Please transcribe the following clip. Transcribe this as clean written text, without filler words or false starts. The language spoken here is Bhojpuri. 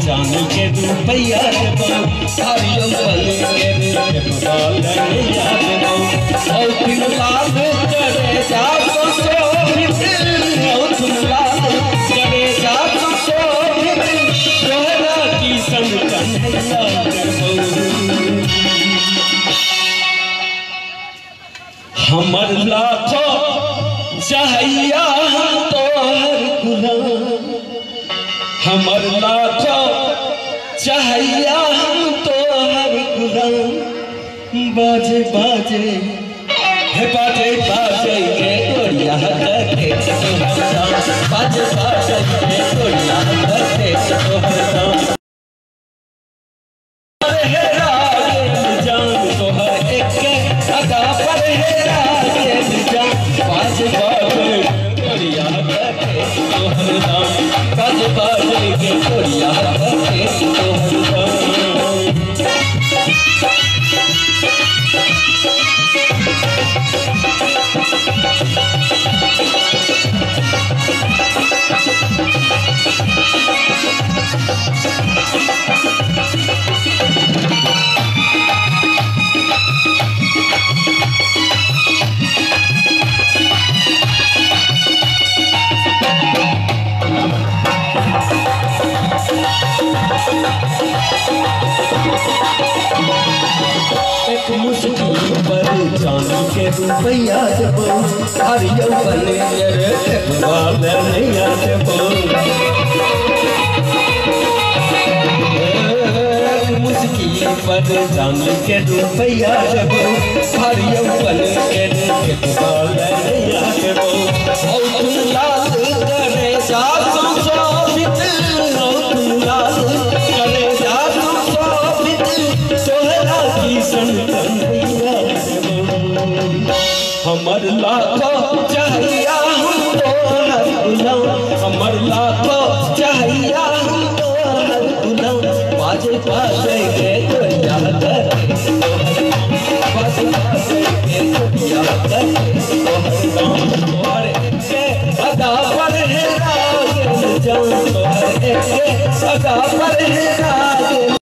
जानी के रुपया हरियम बने हमर लाखों चाहिया तोहर गुलाम, हमर लाखों चाहिया तोहर गुलाम। बाजे बाजे हे बाजे बाजे के तोड़िया करते बाजे बाजे के तोड़िया करते रुपया देबो हरियम बने रे वाले नैया देबो मुश्किल पर जान के रुपया देबो हरियम बने रे वाले नैया देबो औ तुम लाल करे सासु सोभित औ तुम लाल करे सासु सोभित तोहरा की संतन हमर लाखों चाहिया तोहर गुलाम, हमर लाखों चाहिया तोहर गुलाम। बाजे बाजे के तोड़िया करते बाजे बाजे के तोड़िया करते तोहर के अदा पर है राज जान, तोहर के अदा पर है